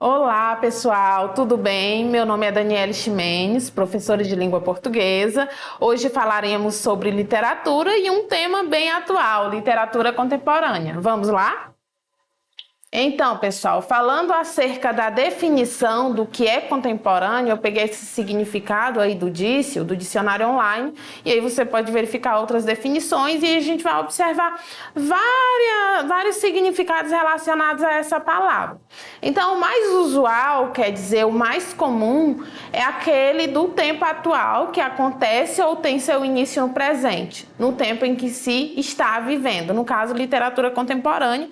Olá, pessoal, tudo bem? Meu nome é Daniele Ximenes, professora de língua portuguesa. Hoje falaremos sobre literatura e um tema bem atual, literatura contemporânea. Vamos lá? Então, pessoal, falando acerca da definição do que é contemporâneo, eu peguei esse significado aí do dicionário online, e aí você pode verificar outras definições e a gente vai observar vários significados relacionados a essa palavra. Então, o mais usual, quer dizer, o mais comum, é aquele do tempo atual, que acontece ou tem seu início no presente, no tempo em que se está vivendo. No caso, literatura contemporânea,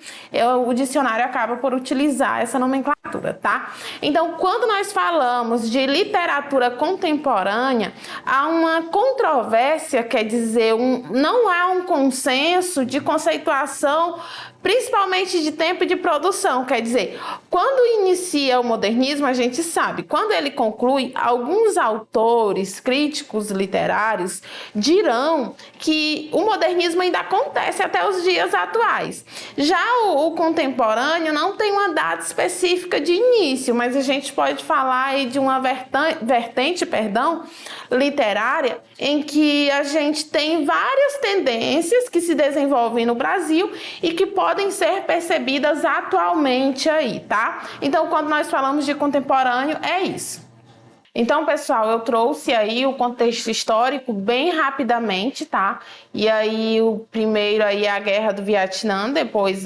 o dicionário acaba por utilizar essa nomenclatura, tá? Então, quando nós falamos de literatura contemporânea, há uma controvérsia, quer dizer, não há um consenso de conceituação, principalmente de tempo de produção, quer dizer, quando inicia o modernismo, a gente sabe, quando ele conclui, alguns autores, críticos literários, dirão que o modernismo ainda acontece até os dias atuais. Já o contemporâneo não tem uma data específica de início, mas a gente pode falar aí de uma vertente, literária, em que a gente tem várias tendências que se desenvolvem no Brasil e que podem ser percebidas atualmente aí, tá? Então, quando nós falamos de contemporâneo, é isso. Então, pessoal, eu trouxe aí o contexto histórico bem rapidamente, tá? E aí, o primeiro aí é a Guerra do Vietnã, depois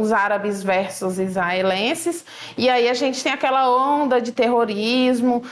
os árabes versus israelenses, e aí a gente tem aquela onda de terrorismo,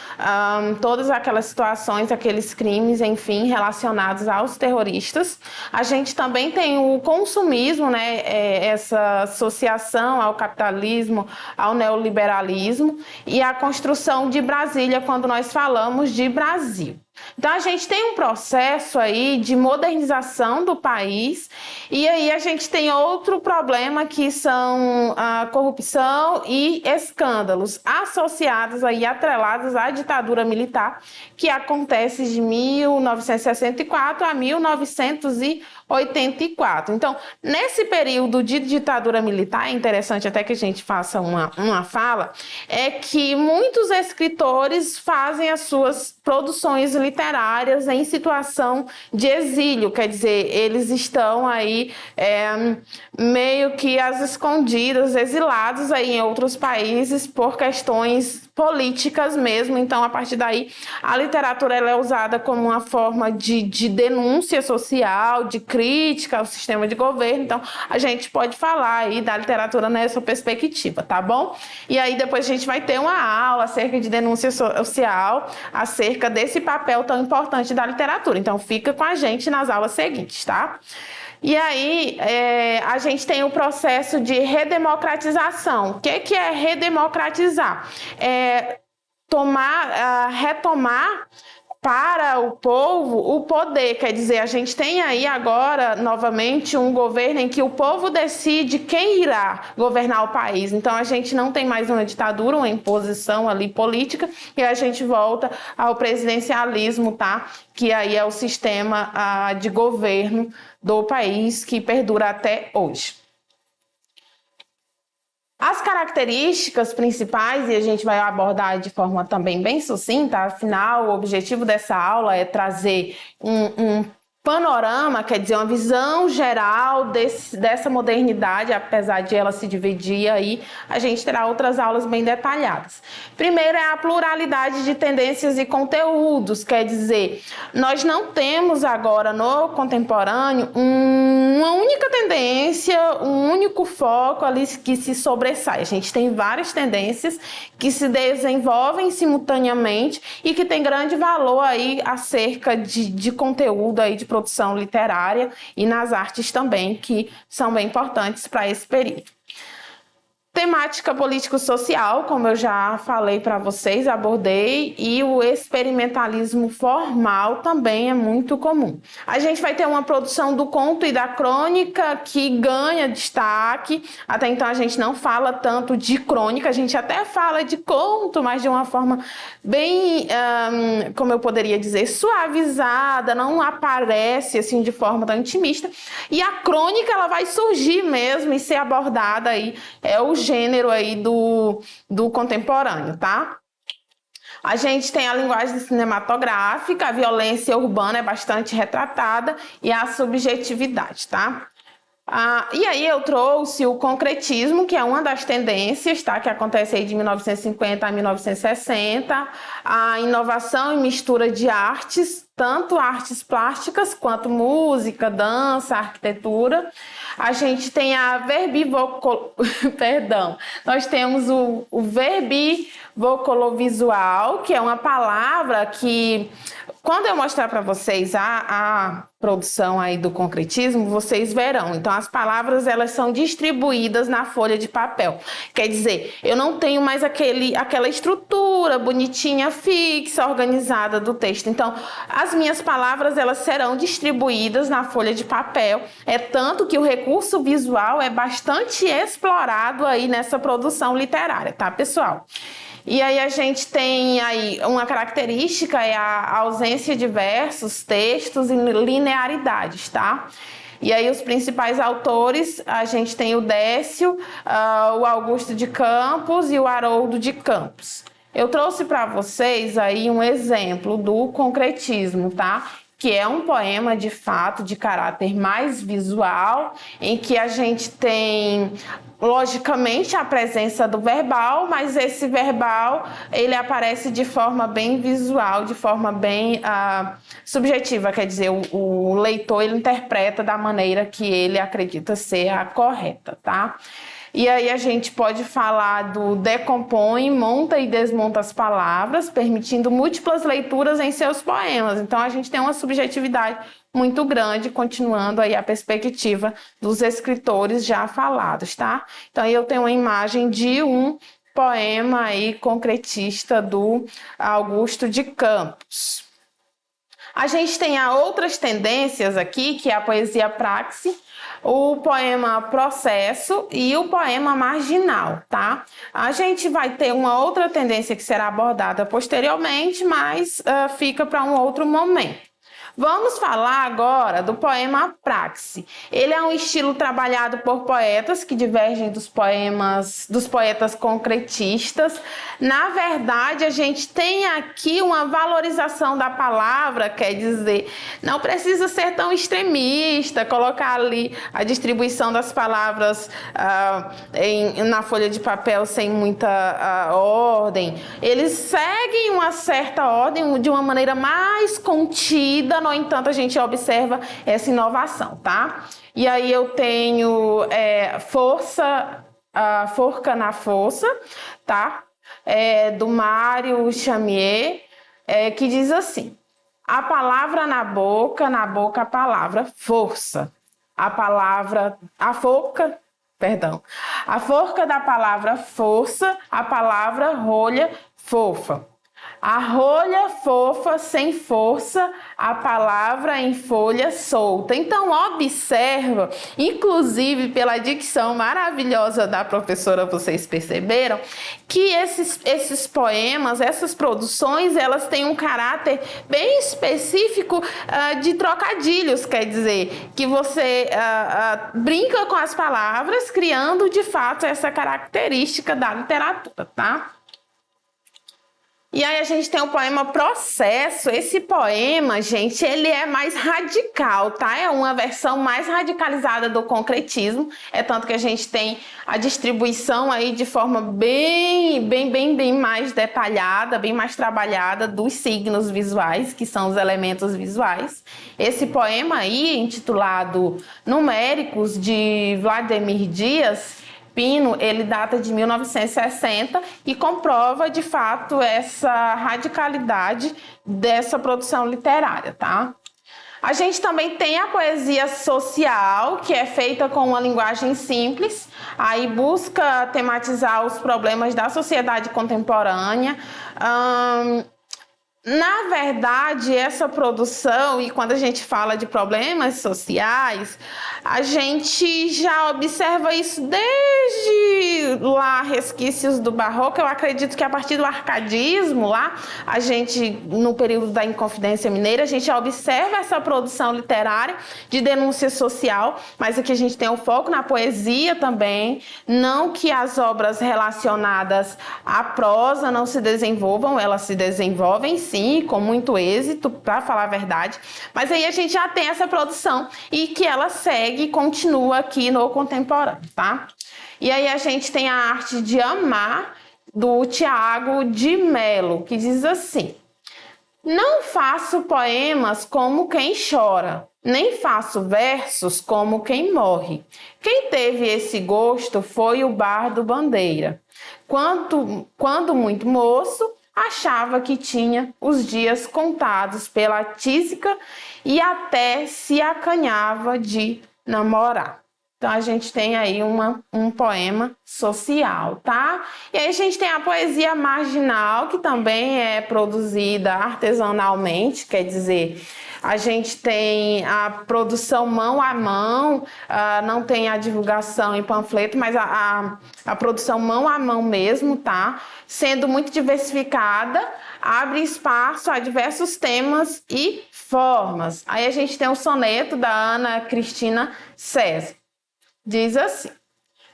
todas aquelas situações, aqueles crimes, enfim, relacionados aos terroristas. A gente também tem o consumismo, né? Essa associação ao capitalismo, ao neoliberalismo, e a construção de Brasília, quando nós falamos de Brasil. Então, a gente tem um processo aí de modernização do país, e aí a gente tem outro problema que são a corrupção e escândalos associados aí, atrelados à ditadura militar, que acontece de 1964 a 1984. Então, nesse período de ditadura militar, é interessante até que a gente faça uma fala, é que muitos escritores fazem as suas produções literárias em situação de exílio, quer dizer, eles estão aí meio que às escondidas, exilados aí em outros países por questões políticas mesmo. Então, a partir daí, a literatura ela é usada como uma forma de denúncia social, de crítica ao sistema de governo. Então, a gente pode falar aí da literatura nessa perspectiva, tá bom? E aí, depois a gente vai ter uma aula acerca de denúncia social, acerca desse papel tão importante da literatura. Então, fica com a gente nas aulas seguintes, tá? E aí, a gente tem o processo de redemocratização. O que é redemocratizar? Retomar para o povo o poder, quer dizer, a gente tem aí agora, novamente, um governo em que o povo decide quem irá governar o país. Então, a gente não tem mais uma ditadura, uma imposição ali política, e a gente volta ao presidencialismo, tá? Que aí é o sistema de governo do país que perdura até hoje. As características principais, e a gente vai abordar de forma também bem sucinta, afinal, o objetivo dessa aula é trazer um panorama, quer dizer, uma visão geral dessa modernidade, apesar de ela se dividir aí, a gente terá outras aulas bem detalhadas. Primeiro é a pluralidade de tendências e conteúdos, quer dizer, nós não temos agora no contemporâneo uma única tendência, um único foco ali que se sobressai. A gente tem várias tendências que se desenvolvem simultaneamente e que tem grande valor aí acerca de conteúdo aí, de produção literária e nas artes também, que são bem importantes para esse período. Temática político-social, como eu já falei para vocês, abordei, e o experimentalismo formal também é muito comum. A gente vai ter uma produção do conto e da crônica que ganha destaque. Até então a gente não fala tanto de crônica, a gente até fala de conto, mas de uma forma bem, como eu poderia dizer, suavizada, não aparece assim de forma tão intimista. E a crônica ela vai surgir mesmo e ser abordada aí, é o gênero aí do contemporâneo, tá? A gente tem a linguagem cinematográfica, a violência urbana é bastante retratada e a subjetividade, tá? E aí eu trouxe o concretismo, que é uma das tendências, tá? Que acontece aí de 1950 a 1960, a inovação e mistura de artes, tanto artes plásticas quanto música, dança, arquitetura. A gente tem a nós temos o verbivocolovisual, que é uma palavra que, quando eu mostrar para vocês a produção aí do concretismo, vocês verão. Então, as palavras, elas são distribuídas na folha de papel. Quer dizer, eu não tenho mais aquela estrutura bonitinha, fixa, organizada do texto. Então, as minhas palavras, elas serão distribuídas na folha de papel. É tanto que o recurso visual é bastante explorado aí nessa produção literária, tá, pessoal? E aí a gente tem aí uma característica, é a ausência de versos, textos e linearidades, tá? E aí os principais autores, a gente tem o Décio, o Augusto de Campos e o Haroldo de Campos. Eu trouxe para vocês aí um exemplo do concretismo, tá? Que é um poema, de fato, de caráter mais visual, em que a gente tem, logicamente, a presença do verbal, mas esse verbal, ele aparece de forma bem visual, de forma bem subjetiva, quer dizer, o leitor, ele interpreta da maneira que ele acredita ser a correta, tá? E aí a gente pode falar do decompõe, monta e desmonta as palavras, permitindo múltiplas leituras em seus poemas. Então a gente tem uma subjetividade muito grande, continuando aí a perspectiva dos escritores já falados, tá? Então aí eu tenho uma imagem de um poema aí concretista do Augusto de Campos. A gente tem outras tendências aqui, que é a poesia praxe, o poema processo e o poema marginal, tá? A gente vai ter uma outra tendência que será abordada posteriormente, mas fica para um outro momento. Vamos falar agora do poema praxe. Ele é um estilo trabalhado por poetas que divergem dos poetas concretistas. Na verdade, a gente tem aqui uma valorização da palavra, quer dizer, não precisa ser tão extremista, colocar ali a distribuição das palavras na folha de papel sem muita ordem. Eles seguem uma certa ordem de uma maneira mais contida. No entanto, a gente observa essa inovação, tá? E aí eu tenho Forca na Força, tá? Do Mário Chamier, que diz assim: a palavra na boca a palavra força. A forca da palavra força, a palavra rolha fofa. A rolha fofa sem força, a palavra em folha solta. Então, observa, inclusive pela dicção maravilhosa da professora, vocês perceberam, que esses poemas, essas produções, elas têm um caráter bem específico de trocadilhos, quer dizer, que você brinca com as palavras, criando, de fato, essa característica da literatura, tá? E aí a gente tem o poema Processo. Esse poema, gente, ele é mais radical, tá? É uma versão mais radicalizada do concretismo. É tanto que a gente tem a distribuição aí de forma bem mais detalhada, bem mais trabalhada dos signos visuais, que são os elementos visuais. Esse poema aí, intitulado Numéricos, de Vladimir Dias Pino, ele data de 1960 e comprova, de fato, essa radicalidade dessa produção literária, tá? A gente também tem a poesia social, que é feita com uma linguagem simples, aí busca tematizar os problemas da sociedade contemporânea, Na verdade, essa produção, e quando a gente fala de problemas sociais, a gente já observa isso desde lá, resquícios do Barroco. Eu acredito que a partir do arcadismo, lá, a gente, no período da Inconfidência Mineira, a gente já observa essa produção literária de denúncia social, mas aqui a gente tem o foco na poesia também, não que as obras relacionadas à prosa não se desenvolvam, elas se desenvolvem sim, com muito êxito, para falar a verdade, mas aí a gente já tem essa produção e que ela segue e continua aqui no contemporâneo, tá? E aí a gente tem a Arte de Amar, do Tiago de Mello, que diz assim: não faço poemas como quem chora, nem faço versos como quem morre. Quem teve esse gosto foi o Bardo Bandeira. Quando muito moço, achava que tinha os dias contados pela tísica e até se acanhava de namorar. Então, a gente tem aí um poema social, tá? E aí a gente tem a poesia marginal, que também é produzida artesanalmente, quer dizer, a gente tem a produção mão a mão, não tem a divulgação em panfleto, mas a produção mão a mão mesmo, tá? Sendo muito diversificada, abre espaço a diversos temas e formas. Aí a gente tem o soneto da Ana Cristina César. Diz assim: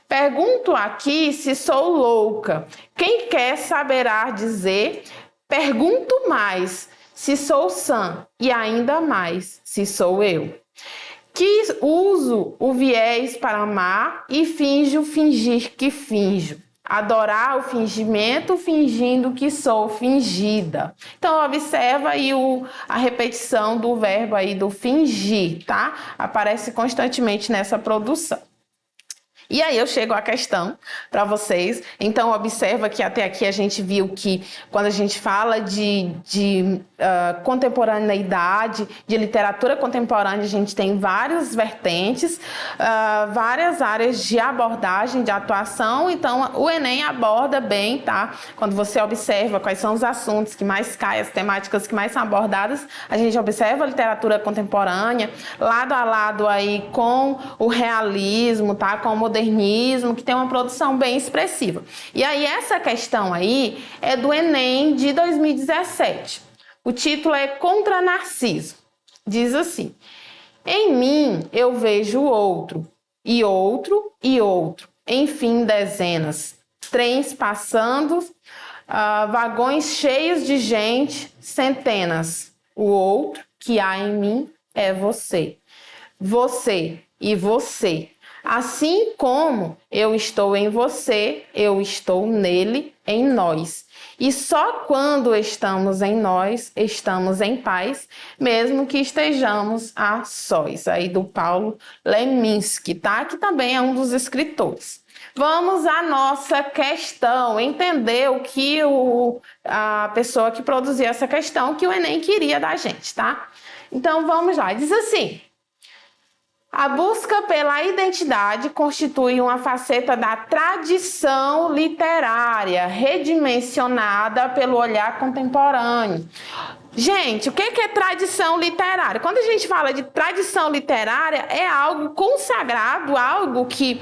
pergunto aqui se sou louca. Quem quer saberá dizer. Pergunto mais se sou sã e ainda mais se sou eu. Que uso o viés para amar e finjo fingir que finjo. Adorar o fingimento fingindo que sou fingida. Então, observa aí a repetição do verbo aí do fingir, tá? Aparece constantemente nessa produção. E aí eu chego à questão para vocês. Então, observa que até aqui a gente viu que quando a gente fala de contemporaneidade, de literatura contemporânea, a gente tem várias vertentes, várias áreas de abordagem, de atuação. Então, o Enem aborda bem, tá? Quando você observa quais são os assuntos que mais caem, as temáticas que mais são abordadas, a gente observa a literatura contemporânea, lado a lado aí com o realismo, tá? Com o modernismo, que tem uma produção bem expressiva. E aí essa questão aí é do Enem de 2017. O título é Contra Narciso. Diz assim: em mim eu vejo outro, e outro, e outro. Enfim, dezenas. Trens passando, vagões cheios de gente, centenas. O outro que há em mim é você. Você e você. Assim como eu estou em você, eu estou nele, em nós. E só quando estamos em nós, estamos em paz, mesmo que estejamos a sós. Aí do Paulo Leminski, tá? Que também é um dos escritores. Vamos à nossa questão, entender o que a pessoa que produziu essa questão, que o Enem queria da gente, tá? Então vamos lá, diz assim: a busca pela identidade constitui uma faceta da tradição literária, redimensionada pelo olhar contemporâneo. Gente, o que é tradição literária? Quando a gente fala de tradição literária, é algo consagrado, algo que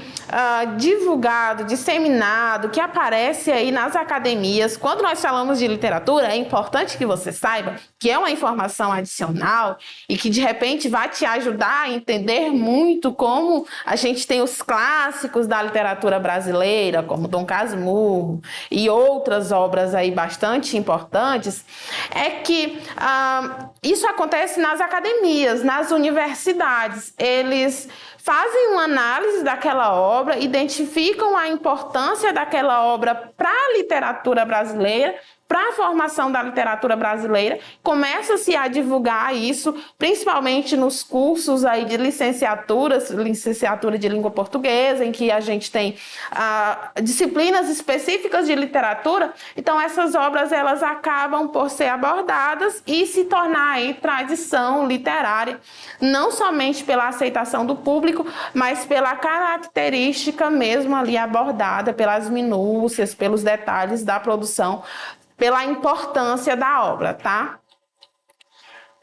divulgado, disseminado, que aparece aí nas academias. Quando nós falamos de literatura, é importante que você saiba que é uma informação adicional e que de repente vai te ajudar a entender muito como a gente tem os clássicos da literatura brasileira, como Dom Casmurro e outras obras aí bastante importantes, é que isso acontece nas academias, nas universidades. Eles fazem uma análise daquela obra, identificam a importância daquela obra para a literatura brasileira, para a formação da literatura brasileira, começa-se a divulgar isso, principalmente nos cursos aí de licenciatura de língua portuguesa, em que a gente tem disciplinas específicas de literatura. Então, essas obras elas acabam por ser abordadas e se tornar aí tradição literária, não somente pela aceitação do público, mas pela característica mesmo ali abordada, pelas minúcias, pelos detalhes da produção pela importância da obra, tá?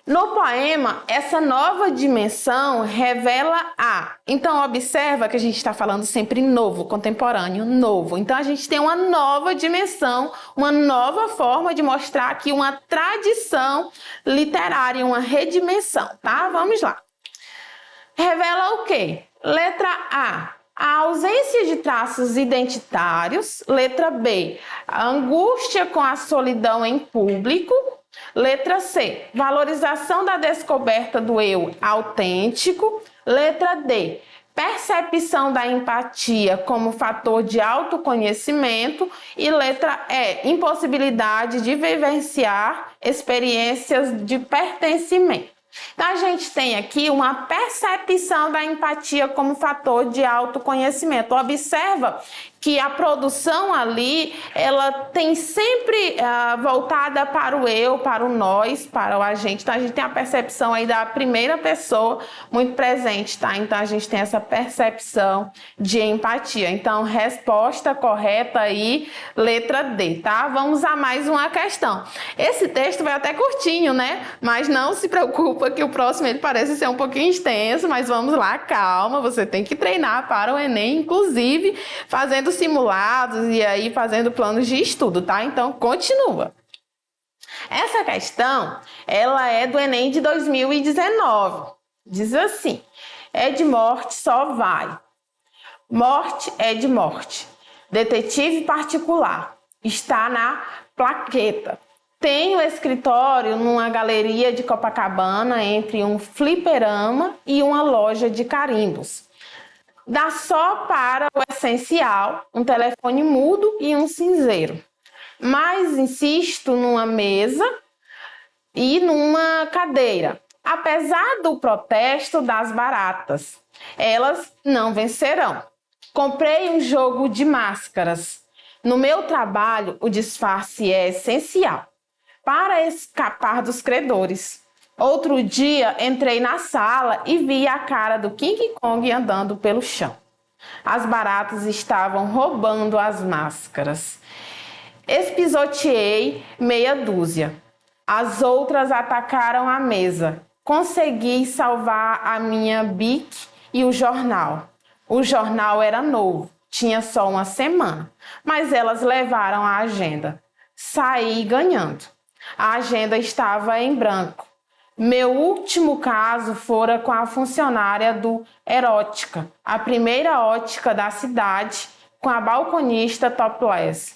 No poema, essa nova dimensão revela a... Então, observa que a gente está falando sempre novo, contemporâneo, novo. Então, a gente tem uma nova dimensão, uma nova forma de mostrar aqui uma tradição literária, uma redimensão, tá? Vamos lá. Revela o quê? Letra A ausência de traços identitários. Letra B, a angústia com a solidão em público. Letra C, valorização da descoberta do eu autêntico. Letra D, percepção da empatia como fator de autoconhecimento. E letra E, impossibilidade de vivenciar experiências de pertencimento. Então, a gente tem aqui uma percepção da empatia como fator de autoconhecimento. Observa que a produção ali, ela tem sempre voltada para o eu, para o nós, para o agente. Então, a gente tem a percepção aí da primeira pessoa muito presente, tá? Então, a gente tem essa percepção de empatia. Então, resposta correta aí, letra D, tá? Vamos a mais uma questão. Esse texto vai até curtinho, né? Mas não se preocupa que o próximo ele parece ser um pouquinho extenso, mas vamos lá, calma, você tem que treinar para o Enem, inclusive fazendo simulados e aí fazendo planos de estudo, tá? Então, continua. Essa questão, ela é do Enem de 2019. Diz assim: é de morte, só vai. Morte é de morte. Detetive particular. Está na plaqueta. Tem o escritório numa galeria de Copacabana entre um fliperama e uma loja de carimbos. Dá só para o essencial, um telefone mudo e um cinzeiro. Mas insisto numa mesa e numa cadeira. Apesar do protesto das baratas, elas não vencerão. Comprei um jogo de máscaras. No meu trabalho, o disfarce é essencial para escapar dos credores. Outro dia, entrei na sala e vi a cara do King Kong andando pelo chão. As baratas estavam roubando as máscaras. Espisoteei meia dúzia. As outras atacaram a mesa. Consegui salvar a minha Bic e o jornal. O jornal era novo, tinha só uma semana, mas elas levaram a agenda. Saí ganhando. A agenda estava em branco. Meu último caso fora com a funcionária do Erótica, a primeira ótica da cidade, com a balconista topless.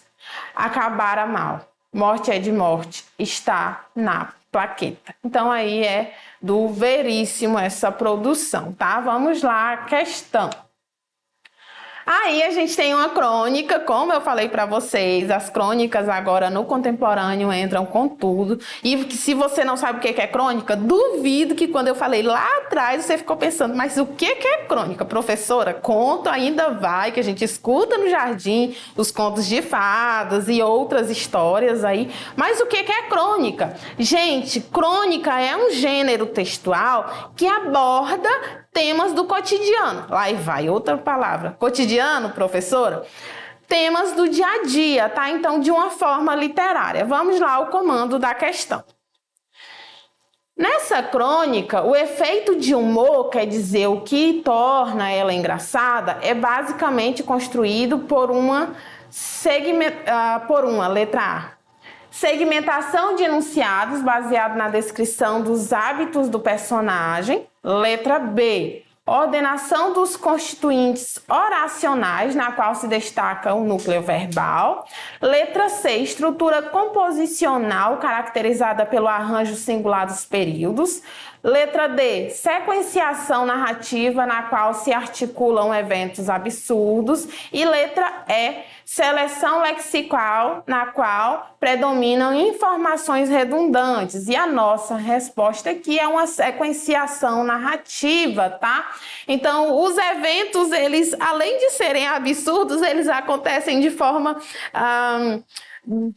Acabara mal. Morte é de morte. Está na plaqueta. Então, aí é do Veríssimo essa produção, tá? Vamos lá, questão. Aí a gente tem uma crônica, como eu falei para vocês, as crônicas agora no contemporâneo entram com tudo. E se você não sabe o que é crônica, duvido que quando eu falei lá atrás você ficou pensando, mas o que é crônica? Professora, conto ainda vai, que a gente escuta no jardim os contos de fadas e outras histórias aí. Mas o que é crônica? Gente, crônica é um gênero textual que aborda temas do cotidiano. Lá vai outra palavra. Cotidiano, professora? Temas do dia a dia, tá? Então, de uma forma literária. Vamos lá ao comando da questão. Nessa crônica, o efeito de humor, quer dizer, o que torna ela engraçada, é basicamente construído por uma letra A. Segmentação de enunciados baseado na descrição dos hábitos do personagem. Letra B. Ordenação dos constituintes oracionais, na qual se destaca o núcleo verbal. Letra C. Estrutura composicional, caracterizada pelo arranjo singular dos períodos. Letra D. Sequenciação narrativa, na qual se articulam eventos absurdos. E letra E. Seleção lexical, na qual predominam informações redundantes. E a nossa resposta aqui é uma sequenciação narrativa, tá? Então, os eventos, eles, além de serem absurdos, eles acontecem de forma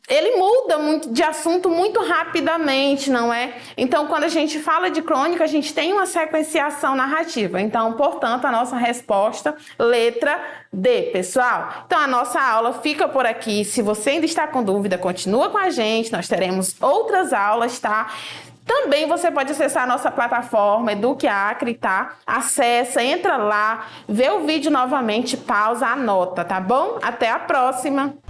ele muda muito de assunto muito rapidamente, não é? Então, quando a gente fala de crônica, a gente tem uma sequenciação narrativa. Então, portanto, a nossa resposta, letra D, pessoal. Então, a nossa aula fica por aqui. Se você ainda está com dúvida, continua com a gente. Nós teremos outras aulas, tá? Também você pode acessar a nossa plataforma Eduque Acre, tá? Acessa, entra lá, vê o vídeo novamente, pausa, anota, tá bom? Até a próxima!